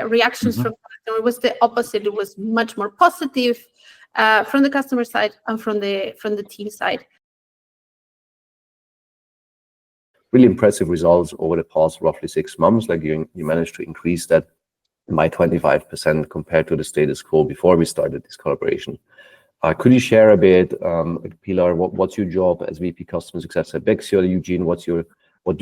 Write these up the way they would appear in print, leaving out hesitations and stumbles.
reactions from the customer was the opposite. It was much more positive from the customer side and from the team side. Really impressive results over the past roughly 6 months. Like you managed to increase that by 25% compared to the status quo before we started this collaboration. Could you share a bit, Pilar, what's your job as VP Customer Success at Bexio? Eugene, what do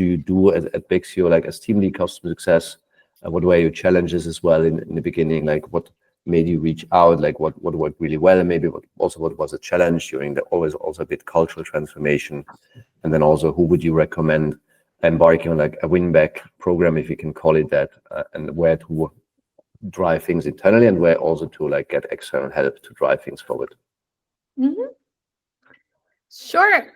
you do at Bexio, like as team lead customer success? What were your challenges as well in the beginning? Like what made you reach out? Like what worked really well, and maybe what was a challenge during the always also a bit cultural transformation? And then also, who would you recommend embarking on like a win-back program, if you can call it that, and where to drive things internally and where also to like get external help to drive things forward? Sure.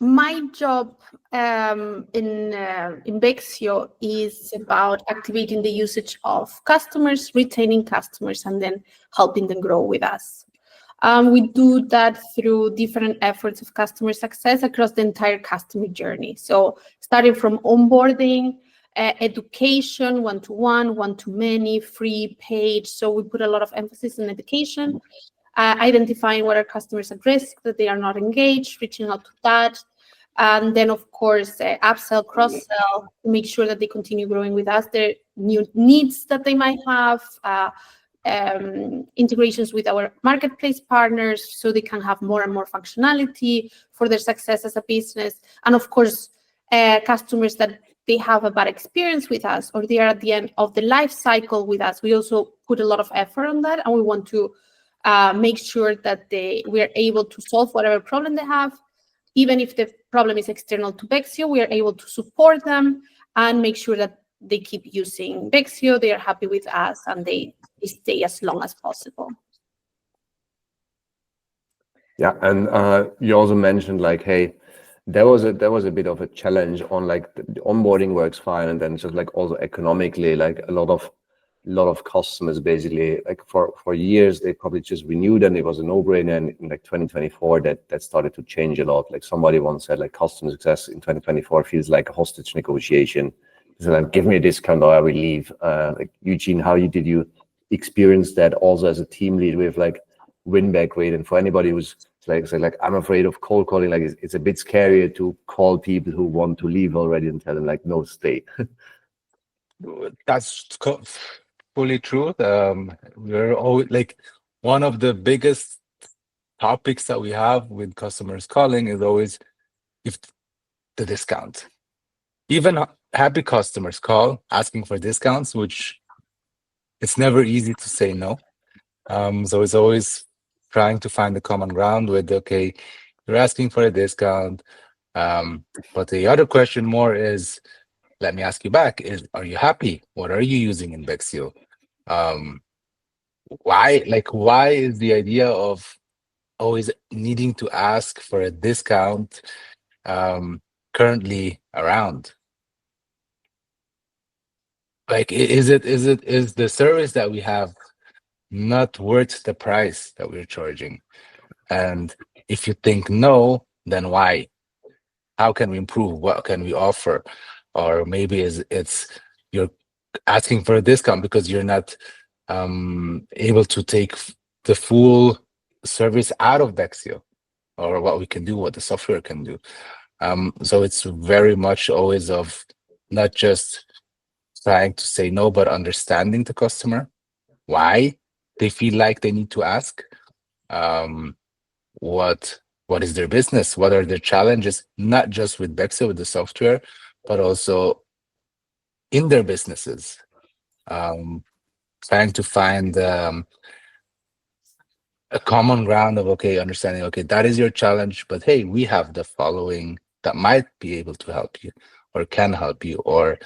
My job in Bexio is about activating the usage of customers, retaining customers, and then helping them grow with us. We do that through different efforts of customer success across the entire customer journey. So starting from onboarding, education, one-to-one, one-to-many, free, paid. So we put a lot of emphasis on education, identifying what are customers at risk, that they are not engaged, reaching out to that. And then, of course, upsell, cross-sell, to make sure that they continue growing with us, their new needs that they might have, integrations with our marketplace partners so they can have more and more functionality for their success as a business. And of course, customers that they have a bad experience with us or they are at the end of the life cycle with us, we also put a lot of effort on that, and we want to make sure that we are able to solve whatever problem they have. Even if the problem is external to Bexio, we are able to support them and make sure that they keep using Bexio, they are happy with us, and they stay as long as possible. Yeah, and you also mentioned like, hey, there was a bit of a challenge on like the onboarding works fine, and then just like also economically, like a lot of customers basically like for years they probably just renewed and it was a no-brainer, and in like 2024 that started to change a lot. Like somebody once said like customer success in 2024 feels like a hostage negotiation. So like, give me a discount or I will leave. Like Eugene, how did you experience that also as a team lead with like win-back rate? And for anybody who's like say like I'm afraid of cold calling, like it's a bit scarier to call people who want to leave already and tell them like no, stay. That's fully true. We're always like one of the biggest topics that we have with customers calling is always if the discount. Even happy customers call asking for discounts, which it's never easy to say no. So it's always trying to find the common ground with, okay, you're asking for a discount. But the other question more is, let me ask you back, are you happy? What are you using in Bexio? Why is the idea of always needing to ask for a discount currently around? Like, is the service that we have not worth the price that we're charging? And if you think no, then why? How can we improve? What can we offer? Or maybe it's you're asking for a discount because you're not able to take the full service out of Bexio, or what we can do, what the software can do. So it's very much always of not just trying to say no, but understanding the customer, why they feel like they need to ask, what is their business, what are their challenges, not just with Bexio, with the software, but also in their businesses. Trying to find a common ground of, okay, understanding, okay, that is your challenge, but hey, we have the following that might be able to help you or can help you. Or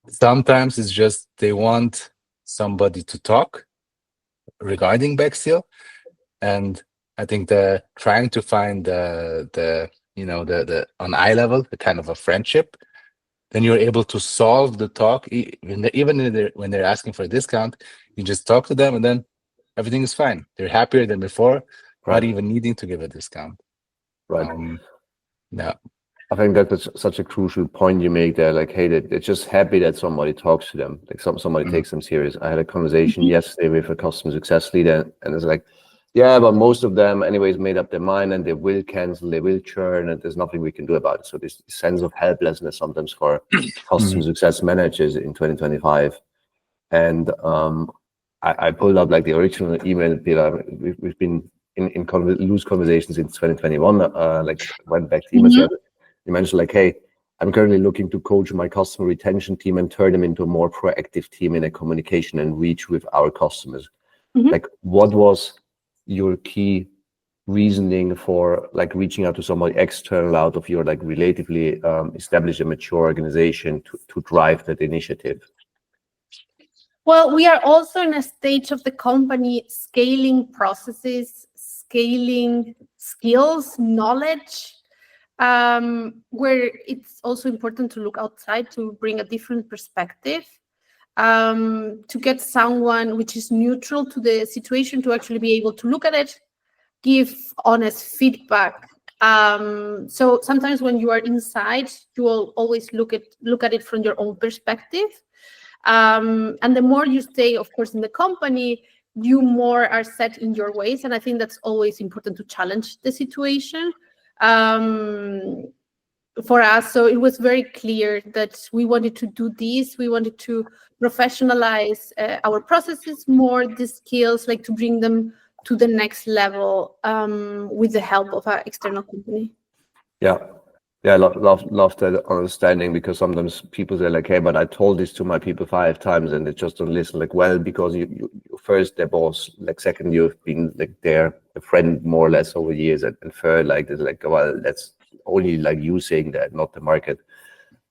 sometimes it's just they want somebody to talk regarding Bexio, and I think the trying to find the on eye level, the kind of a friendship, then you're able to solve the talk. Even when they're asking for a discount, you just talk to them and then everything is fine. They're happier than before, right. Not even needing to give a discount. Right. Yeah. I think that's such a crucial point you make there. Like, hey, they're just happy that somebody talks to them, like somebody takes them serious. I had a conversation yesterday with a customer success leader, and it's like, yeah, but most of them anyways made up their mind, and they will cancel, they will churn, and there's nothing we can do about it. So this sense of helplessness sometimes for customer success managers in 2025. And I pulled up like the original email that we've been in loose conversations since 2021. Like went back to emails. You mentioned like, hey, I'm currently looking to coach my customer retention team and turn them into a more proactive team in a communication and reach with our customers. Like, what was your key reasoning for like reaching out to somebody external out of your like relatively established and mature organization to drive that initiative? Well, we are also in a stage of the company scaling processes, scaling skills, knowledge, where it's also important to look outside to bring a different perspective, to get someone which is neutral to the situation to actually be able to look at it, give honest feedback. So sometimes when you are inside, you will always look at it from your own perspective. And the more you stay, of course, in the company, you more are set in your ways. And I think that's always important to challenge the situation for us. So it was very clear that we wanted to do this. We wanted to professionalize our processes more, the skills, like to bring them to the next level with the help of an external company. Yeah, love that understanding, because sometimes people say like, hey, but I told this to my people 5 times and they just don't listen. Like, well, because you first their boss, like second you've been like their friend more or less over years, and third like it's like, well, that's only like you saying that, not the market.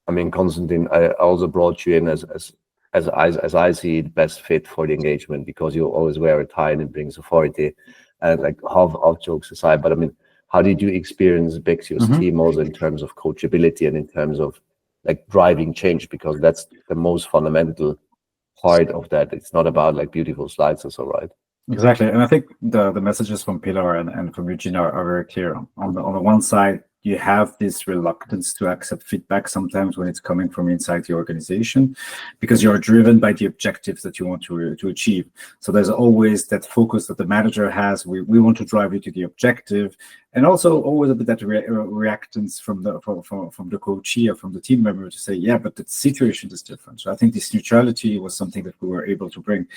I mean, Konstantin, I also brought you in as I see it, best fit for the engagement, because you always wear a tie and it brings authority. And like half jokes aside, but I mean, how did you experience Bexio's team also in terms of coachability and in terms of like driving change? Because that's the most fundamental part of that. It's not about like beautiful slides or so, right? Exactly. And I think the messages from Pilar and from Eugene are very clear. On the one side, you have this reluctance to accept feedback sometimes when it's coming from inside the organization, because you're driven by the objectives that you want to achieve. So there's always that focus that the manager has. We want to drive you to the objective, and also always a bit that reactance from the coachee or from the team member to say, yeah, but the situation is different. So I think this neutrality was something that we were able to bring.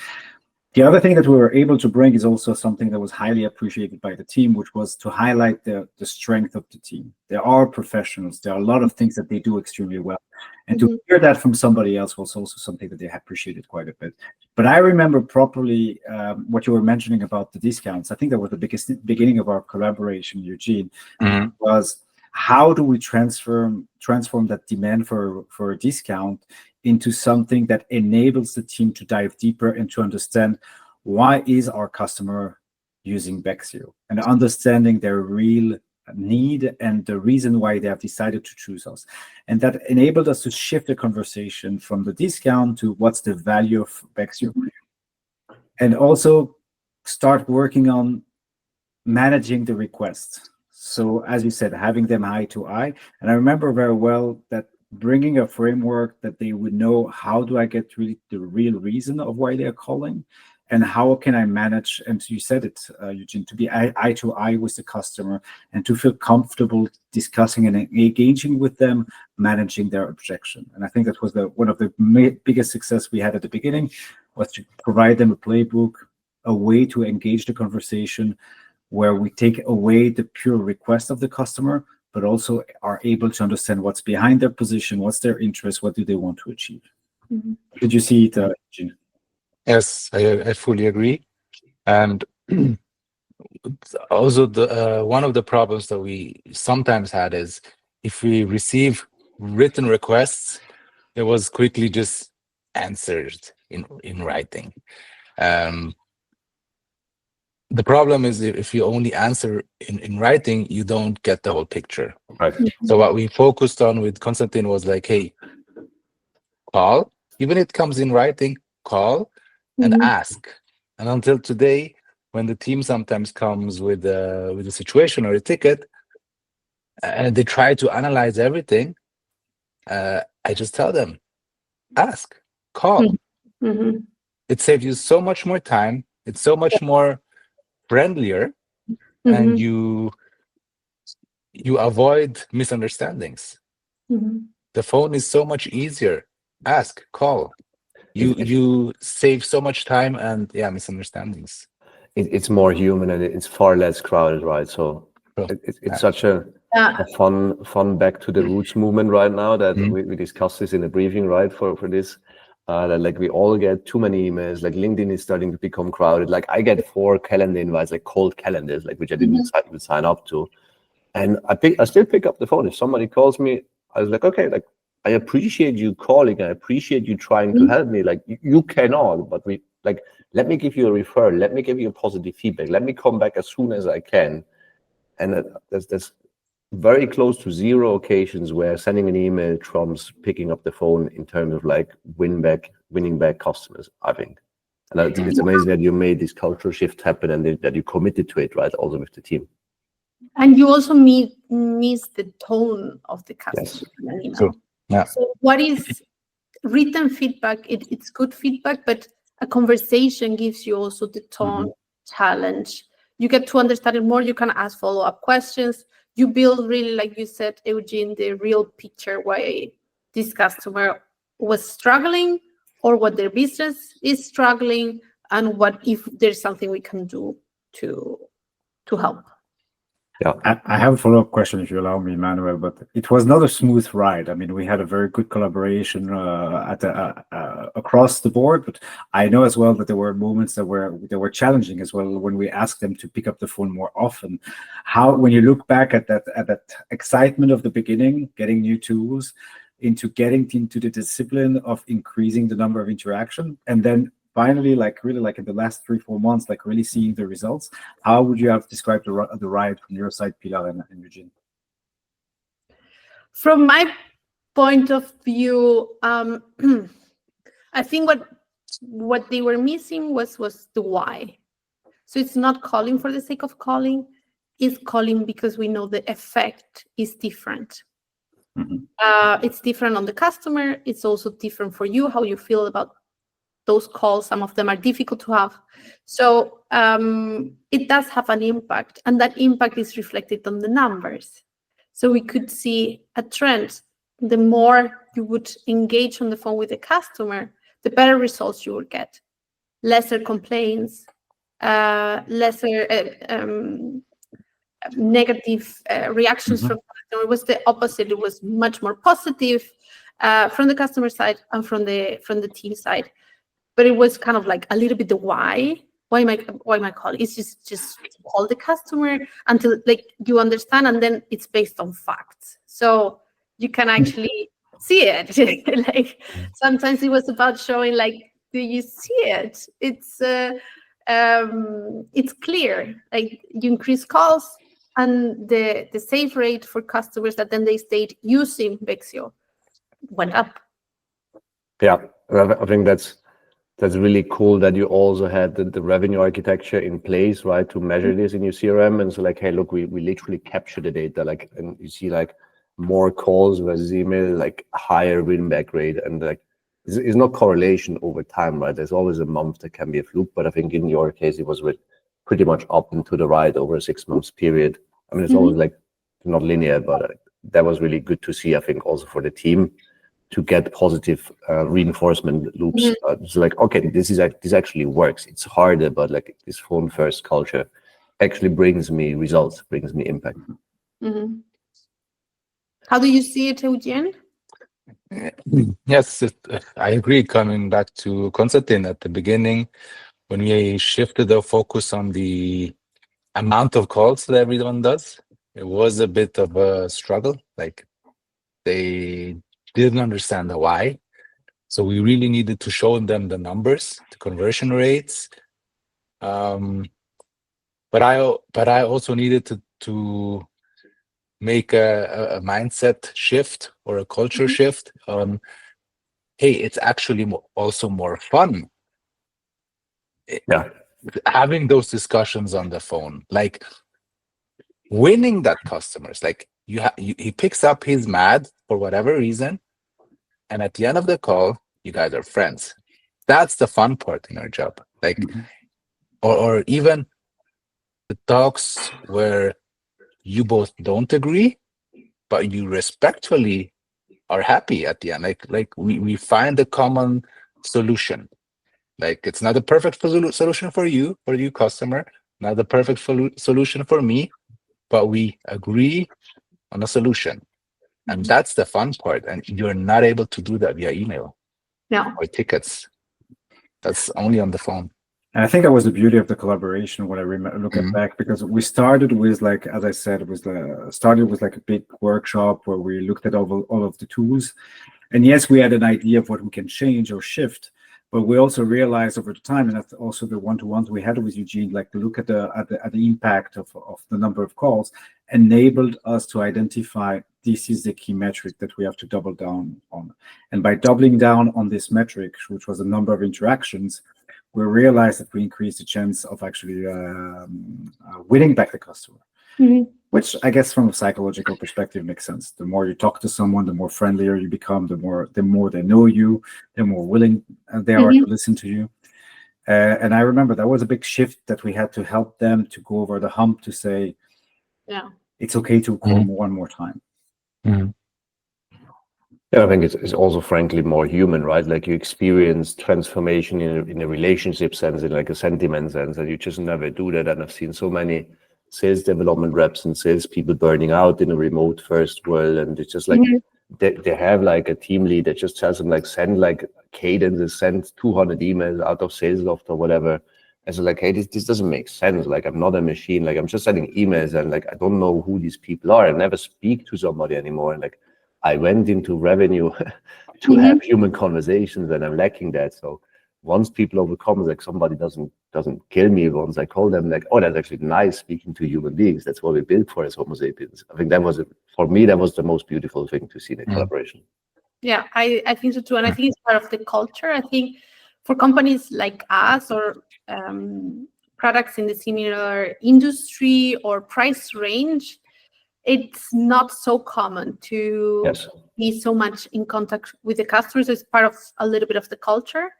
The other thing that we were able to bring is also something that was highly appreciated by the team, which was to highlight the strength of the team. There are professionals. There are a lot of things that they do extremely well. And to hear that from somebody else was also something that they appreciated quite a bit. But I remember properly what you were mentioning about the discounts. I think that was the biggest beginning of our collaboration, Eugene, was how do we transform that demand for a discount into something that enables the team to dive deeper and to understand why is our customer using Bexio, and understanding their real need and the reason why they have decided to choose us. And that enabled us to shift the conversation from the discount to what's the value of Bexio, and also start working on managing the requests. So as you said, having them eye to eye. And I remember very well that bringing a framework that they would know, how do I get really the real reason of why they're calling, and how can I manage, and you said it, Eugene, to be eye to eye with the customer and to feel comfortable discussing and engaging with them, managing their objection. And I think that was one of the biggest success we had at the beginning, was to provide them a playbook, a way to engage the conversation, where we take away the pure request of the customer, but also are able to understand what's behind their position, what's their interest, what do they want to achieve. Did you see it, Eugene? Yes, I fully agree. And also one of the problems that we sometimes had is if we receive written requests, it was quickly just answered in writing. The problem is if you only answer in writing, you don't get the whole picture. Right. So what we focused on with Konstantin was like, hey, call, even if it comes in writing, call and ask. And until today, when the team sometimes comes with a situation or a ticket, and they try to analyze everything, I just tell them, ask, call. Mm-hmm. It saves you so much more time. It's so much more friendlier, Mm-hmm. and you avoid misunderstandings. Mm-hmm. The phone is so much easier. Ask, call. You save so much time and misunderstandings. It's more human and it's far less crowded, right? So Sure. it's such a fun back to the roots movement right now that we discussed this in a briefing, right, for this. That like we all get too many emails, like LinkedIn is starting to become crowded. Like I get 4 calendar invites, like cold calendars, like which I didn't even sign up to. And I still pick up the phone. If somebody calls me, I was like, okay, like I appreciate you calling. I appreciate you trying to help me. Like you cannot, but let me give you a referral. Let me give you a positive feedback. Let me come back as soon as I can. And there's very close to 0 occasions where sending an email trumps picking up the phone in terms of like winning back customers, I think. And it's amazing that you made this cultural shift happen and that you committed to it, right? Also with the team. And you also miss the tone of the customer. Yes. So, yeah. So what is written feedback? It's good feedback, but a conversation gives you also the tone challenge. You get to understand it more. You can ask follow-up questions. You build really, like you said, Eugene, the real picture why this customer was struggling or what their business is struggling and what if there's something we can do to help. Yeah, I have a follow-up question, if you allow me, Manuel, but it was not a smooth ride. I mean, we had a very good collaboration across the board, but I know as well that there were moments that were challenging as well when we asked them to pick up the phone more often. When you look back at that excitement of the beginning, getting new tools, into getting into the discipline of increasing the number of interaction, and then finally, like really like in the last 3-4 months, like really seeing the results, how would you have described the ride from your side, Pilar and Eugene? From my point of view, I think what they were missing was the why. So it's not calling for the sake of calling, it's calling because we know the effect is different. It's different on the customer. It's also different for you, how you feel about those calls. Some of them are difficult to have. So it does have an impact, and that impact is reflected on the numbers. So we could see a trend. The more you would engage on the phone with the customer, the better results you will get. Lesser complaints, lesser negative reactions from the customer. It was the opposite. It was much more positive from the customer side and from the team side. But it was kind of like a little bit the why am I calling? It's just call the customer until like you understand, and then it's based on facts. So you can actually see it. Like sometimes it was about showing like, do you see it? It's clear. Like you increase calls, and the save rate for customers that then they stayed using Bexio went up. Yeah, I think that's really cool that you also had the revenue architecture in place, right, to measure this in your CRM. And so like, hey, look, we literally capture the data, like, and you see like more calls versus email, like higher win back rate. And like, it's not correlation over time, right? There's always a month that can be a fluke, but I think in your case, it was pretty much up and to the right over a 6 months period. I mean, it's always like not linear, but that was really good to see, I think, also for the team to get positive reinforcement loops. It's like, okay, this actually works. It's harder, but like this phone first culture actually brings me results, brings me impact. How do you see it, Eugene? Yes, I agree. Coming back to Konstantin at the beginning, when we shifted the focus on the amount of calls that everyone does, it was a bit of a struggle. Like they didn't understand the why. So we really needed to show them the numbers, the conversion rates. But I also needed to make a mindset shift or a culture shift. Hey, it's actually also more fun. Yeah, having those discussions on the phone, like winning that customers, like he picks up, he's mad for whatever reason, and at the end of the call, you guys are friends. That's the fun part in our job. Like, or even the talks where you both don't agree, but you respectfully are happy at the end. Like we find a common solution. Like, it's not a perfect solution for you customer, not the perfect solution for me, but we agree on a solution. And that's the fun part. And you're not able to do that via email or tickets. That's only on the phone. And I think that was the beauty of the collaboration when I look at back, because we started with, like, as I said, it was started with like a big workshop where we looked at all of the tools. And yes, we had an idea of what we can change or shift, but we also realized over the time, and that's also the one-to-ones we had with Eugene, like to look at the impact of the number of calls, enabled us to identify this is the key metric that we have to double down on. And by doubling down on this metric, which was the number of interactions, we realized that we increased the chance of actually winning back the customer, which I guess from a psychological perspective makes sense. The more you talk to someone, the more friendlier you become, the more they know you, the more willing they are to listen to you. And I remember that was a big shift that we had to help them to go over the hump to say, it's okay to call one more time. Yeah, I think it's also frankly more human, right? Like, you experience transformation in a relationship sense, in like a sentiment sense, and you just never do that. And I've seen so many sales development reps and salespeople burning out in a remote first world, and it's just like they have like a team lead that just tells them like send like cadences, send 200 emails out of SalesLoft or whatever. And so like, hey, this doesn't make sense. Like, I'm not a machine. Like, I'm just sending emails, and like I don't know who these people are. I never speak to somebody anymore. And like, I went into revenue to have human conversations, and I'm lacking that. So once people overcome, like, somebody doesn't kill me once I call them, like, oh, that's actually nice speaking to human beings. That's what we built for as Homo sapiens. I think that was for me, that was the most beautiful thing to see in a collaboration. Yeah, I think so too. And I think it's part of the culture. I think for companies like us, or products in the similar industry or price range, it's not so common to be so much in contact with the customers. It's part of a little bit of the culture.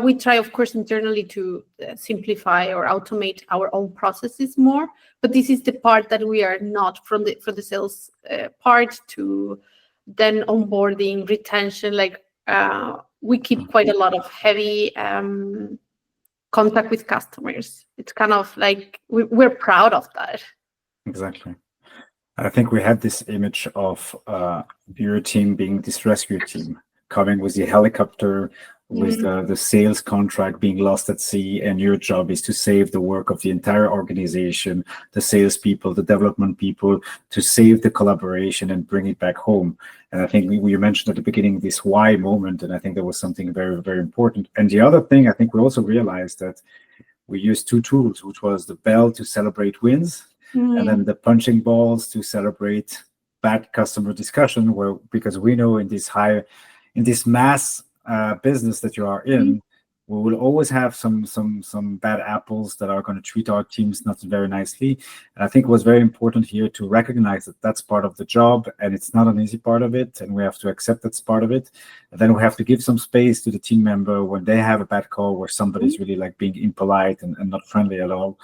We try, of course, internally to simplify or automate our own processes more, but this is the part that we are not for the sales part, to then onboarding, retention. Like, we keep quite a lot of heavy contact with customers. It's kind of like we're proud of that. Exactly. I think we had this image of your team being this rescue team, coming with the helicopter, with the sales contract being lost at sea, and your job is to save the work of the entire organization, the salespeople, the development people, to save the collaboration and bring it back home. And I think we mentioned at the beginning this why moment, and I think that was something very, very important. And the other thing, I think we also realized that we used two tools, which was the bell to celebrate wins, and then the punching balls to celebrate bad customer discussion, because we know in this mass business that you are in, we will always have some bad apples that are going to treat our teams not very nicely. And I think it was very important here to recognize that that's part of the job, and it's not an easy part of it, and we have to accept that's part of it. And then we have to give some space to the team member when they have a bad call where somebody's really like being impolite and not friendly at all,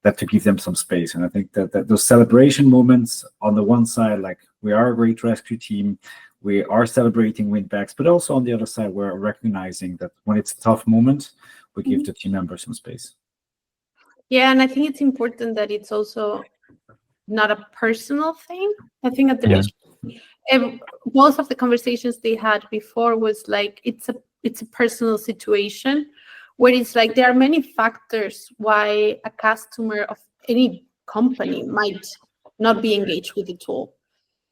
that to give them some space. And I think that those celebration moments, on the one side, like, we are a great rescue team, we are celebrating win backs, but also on the other side, we're recognizing that when it's a tough moment, we give the team members some space. Yeah, and I think it's important that it's also not a personal thing. I think at the most of the conversations they had before was like, it's a personal situation, where it's like there are many factors why a customer of any company might not be engaged with the tool.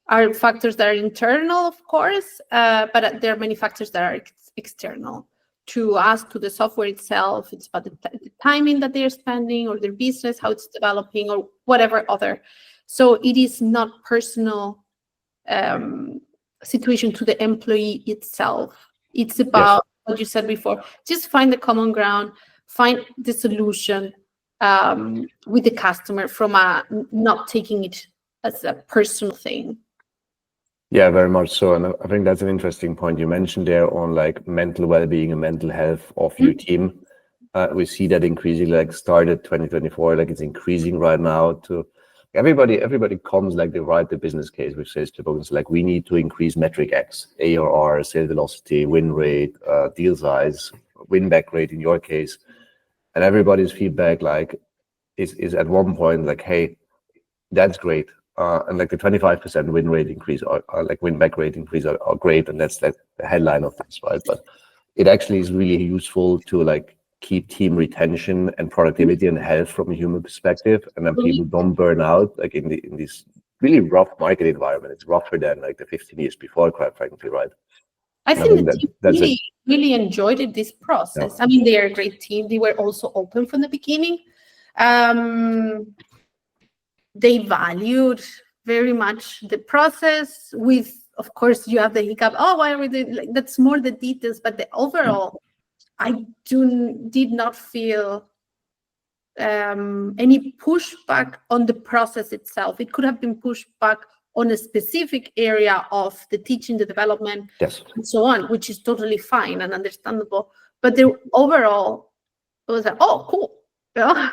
Are factors that are internal, of course, but there are many factors that are external to us, to the software itself. It's about the timing that they're spending, or their business, how it's developing, or whatever other. So it is not personal situation to the employee itself. It's about what you said before. Just find the common ground, find the solution with the customer, from not taking it as a personal thing. Yeah, very much so. And I think that's an interesting point you mentioned there on like mental well-being and mental health of your team. We see that increasing, like started 2024, like it's increasing right now to everybody comes like they write the business case with SalesPlaybook. It's like we need to increase metric X, ARR, sales velocity, win rate, deal size, win back rate in your case. And everybody's feedback like is at one point like, hey, that's great. And like the 25% win rate increase or like win back rate increase are great. And that's like the headline of this, right? But it actually is really useful to like keep team retention and productivity and health from a human perspective. And then people don't burn out like in this really rough market environment. It's rougher than like the 15 years before, quite frankly, right? I think the team really enjoyed this process. Yeah. I mean, they are a great team. They were also open from the beginning. They valued very much the process with, of course, you have the hiccup. Oh, why are we doing like that's more the details, but the overall, I did not feel any pushback on the process itself. It could have been pushed back on a specific area of the teaching, the development, and so on, which is totally fine and understandable. But the overall, it was like, oh, cool. Yeah.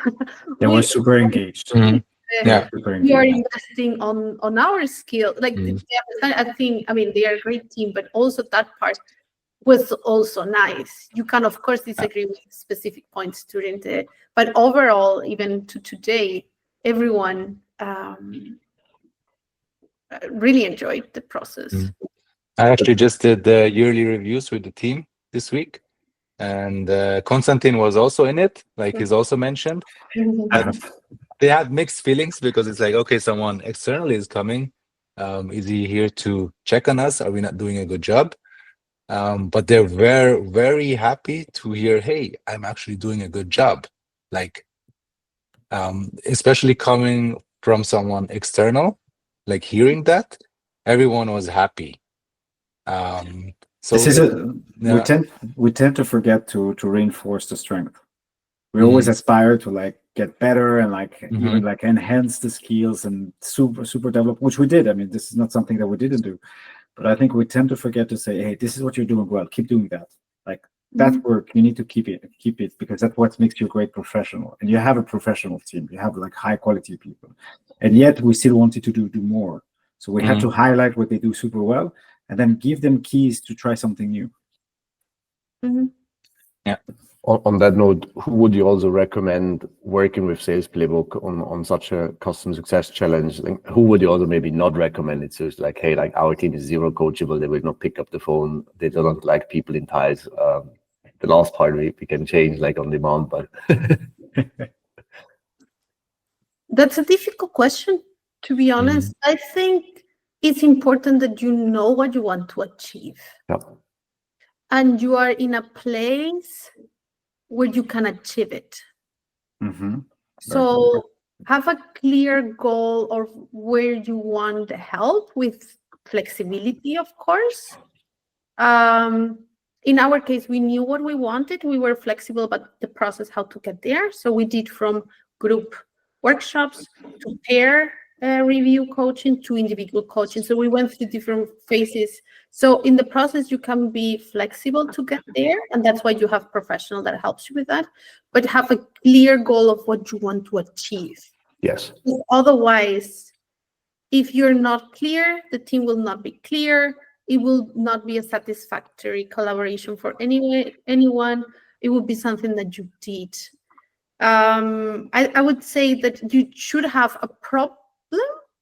They were super engaged. Mm-hmm. Yeah, we are investing on our skill. Like I think, I mean, they are a great team, but also that part was also nice. You can, of course, disagree with specific points during the, but overall, even to today, everyone really enjoyed the process. I actually just did the yearly reviews with the team this week, and Konstantin was also in it, like he's also mentioned. And they had mixed feelings because it's like, okay, someone externally is coming. Is he here to check on us? Are we not doing a good job? But they're very, very happy to hear, hey, I'm actually doing a good job. Like, especially coming from someone external, like hearing that, everyone was happy. So this is we tend to forget to reinforce the strength. We always aspire to like get better and like even like enhance the skills and super develop, which we did. I mean, this is not something that we didn't do, but I think we tend to forget to say, hey, this is what you're doing well. Keep doing that. Like that work, you need to keep it because that's what makes you a great professional. And you have a professional team. You have like high quality people, and yet we still wanted to do more. So we had to highlight what they do super well, and then give them keys to try something new. Yeah. On that note, who would you also recommend working with SalesPlaybook on such a customer success challenge? Like, who would you also maybe not recommend it? So it's like, hey, like our team is zero coachable. They will not pick up the phone. They don't like people in ties. The last part we can change like on demand, but that's a difficult question, to be honest. I think it's important that you know what you want to achieve. Yeah. And you are in a place where you can achieve it. So have a clear goal of where you want the help with flexibility, of course. In our case, we knew what we wanted. We were flexible about the process, how to get there. So we did from group workshops to pair review coaching to individual coaching. So we went through different phases. So in the process, you can be flexible to get there. And that's why you have professional that helps you with that. But have a clear goal of what you want to achieve. Yes. Otherwise, if you're not clear, the team will not be clear. It will not be a satisfactory collaboration for anyone. It will be something that you did. I would say that you should have a problem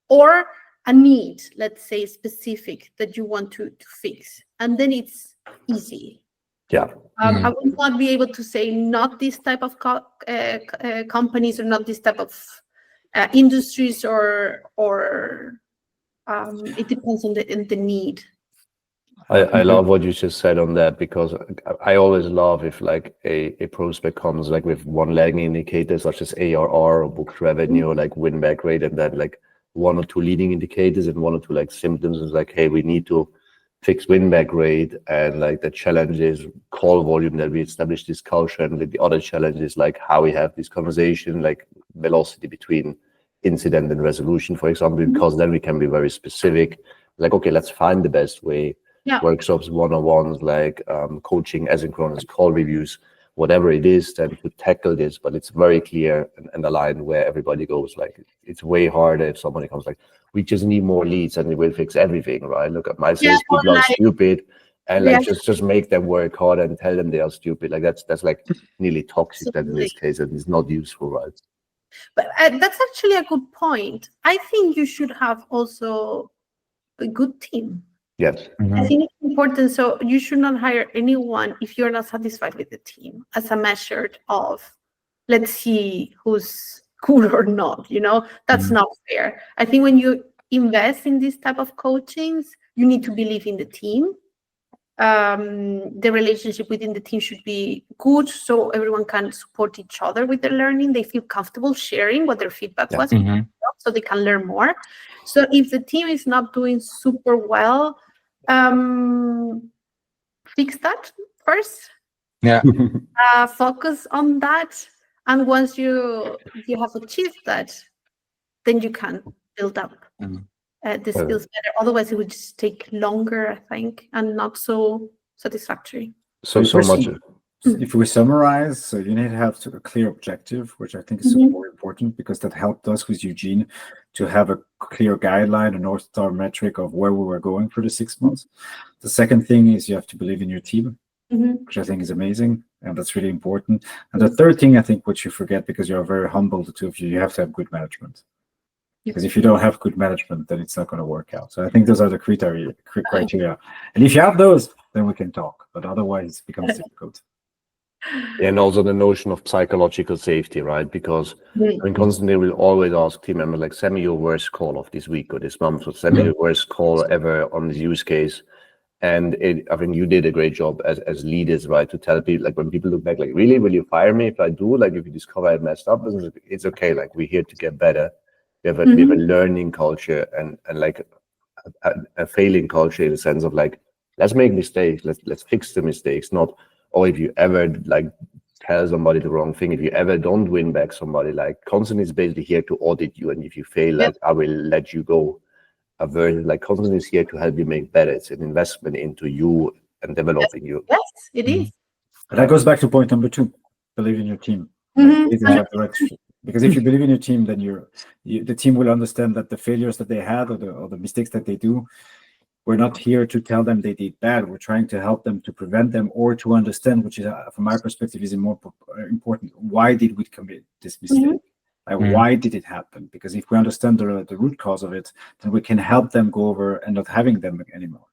or a need, let's say specific, that you want to fix. And then it's easy. Yeah. I would not be able to say not this type of companies or not this type of industries or it depends on the need. I love what you just said on that, because I always love if like a prospect comes like with one lagging indicator such as ARR or booked revenue, like win back rate, and then like one or two leading indicators and one or two like symptoms. It's like, hey, we need to fix win back rate, and like the challenge is call volume, that we establish this culture, and the other challenge is like how we have this conversation, like velocity between incident and resolution, for example, because then we can be very specific. Like, okay, let's find the best way. Workshops, one-on-ones, like coaching, asynchronous call reviews, whatever it is, then to tackle this. But it's very clear and aligned where everybody goes. Like, it's way harder if somebody comes like, we just need more leads and we will fix everything, right? Look, at my salespeople are stupid, and like just make them work hard and tell them they are stupid. Like that's like nearly toxic then in this case, and it's not useful, right? But that's actually a good point. I think you should have also a good team. Yes. I think it's important. So you should not hire anyone if you're not satisfied with the team as a measure of, let's see who's cool or not, that's not fair. I think when you invest in this type of coachings, you need to believe in the team. The relationship within the team should be good, so everyone can support each other with their learning. They feel comfortable sharing what their feedback was, so they can learn more. So if the team is not doing super well, fix that first. Focus on that, and once you have achieved that, then you can build up the skills better. Otherwise, it would just take longer, I think, and not so satisfactory. So much. If we summarize, so you need to have a clear objective, which I think is super important, because that helped us with Eugene to have a clear guideline, a North Star metric of where we were going for the 6 months. The second thing is you have to believe in your team, which I think is amazing, and that's really important. And the third thing, I think, which you forget because you're very humble, the two of you have to have good management. Because if you don't have good management, then it's not going to work out. So I think those are the criteria. And if you have those, then we can talk. But otherwise, it becomes difficult. And also the notion of psychological safety, right? Because I mean, constantly we'll always ask team members, like, send me your worst call of this week or this month, or send me your worst call ever on this use case. And I think you did a great job as leaders, right? To tell people, like, when people look back, like, really, will you fire me if I do? Like, if you discover I messed up, it's okay. Like, we're here to get better. We have a learning culture and like a failing culture, in the sense of, like, let's make mistakes. Let's fix the mistakes. Not, or if you ever like tell somebody the wrong thing, if you ever don't win back somebody, like, Constant is basically here to audit you, and if you fail, like, I will let you go. A version like Constant is here to help you make better. It's an investment into you and developing you. Yes, it is. But that goes back to point number 2: believe in your team. Because if you believe in your team, then the team will understand that the failures that they had or the mistakes that they do, we're not here to tell them they did bad. We're trying to help them to prevent them, or to understand, which is, from my perspective, is more important. Why did we commit this mistake? Like, why did it happen? Because if we understand the root cause of it, then we can help them go over and not having them anymore.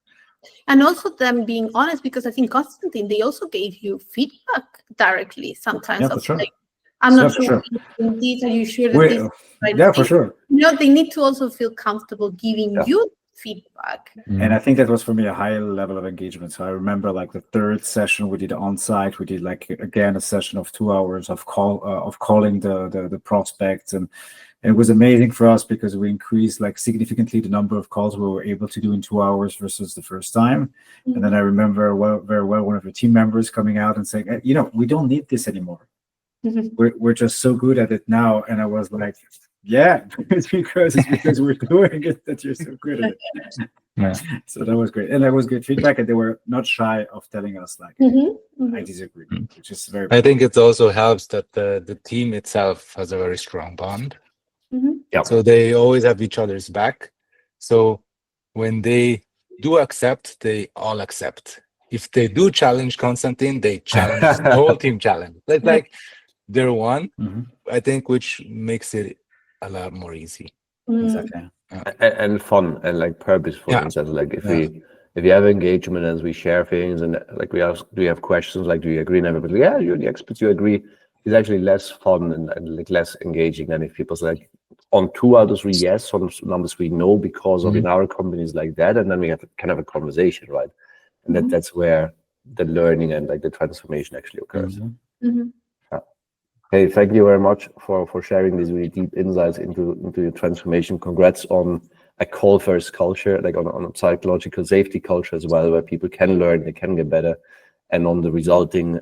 And also them being honest, because I think Constantine, they also gave you feedback directly sometimes. For sure. Like, I'm not sure. Indeed, are you sure that this? Yeah, for sure. They need to also feel comfortable giving you feedback. And I think that was for me a high level of engagement. So I remember, like, the third session we did on site, we did, like, again a session of 2 hours of calling the prospects, and it was amazing for us because we increased, like, significantly the number of calls we were able to do in 2 hours versus the first time. And then I remember very well one of the team members coming out and saying, we don't need this anymore. We're just so good at it now. And I was like, yeah, it's because we're doing it that you're so good at it. So that was great, and that was good feedback, and they were not shy of telling us, like, I disagree, which is very. I think it also helps that the team itself has a very strong bond. So they always have each other's back. So when they do accept, they all accept. If they do challenge Constantine, they challenge the whole team challenge. It's like they're one. I think, which makes it a lot more easy. Exactly. And fun and, like, purposeful. In sense, like, if you have engagement as we share things, and, like, we ask, do you have questions, like, do you agree? And everybody, yeah, you're the experts, you agree. It's actually less fun and like less engaging than if people's like, on 2 out of 3 yes, on numbers 3 no, because of in our companies like that, and then we have kind of a conversation, right? And that's where the learning and, like, the transformation actually occurs. Hey, thank you very much for sharing these really deep insights into your transformation. Congrats on a call first culture, like on a psychological safety culture as well, where people can learn, they can get better, and on the resulting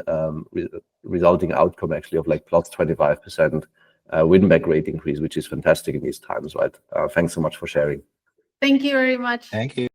outcome actually of, like, plus 25% win-back rate increase, which is fantastic in these times, right? Thanks so much for sharing. Thank you very much. Thank you.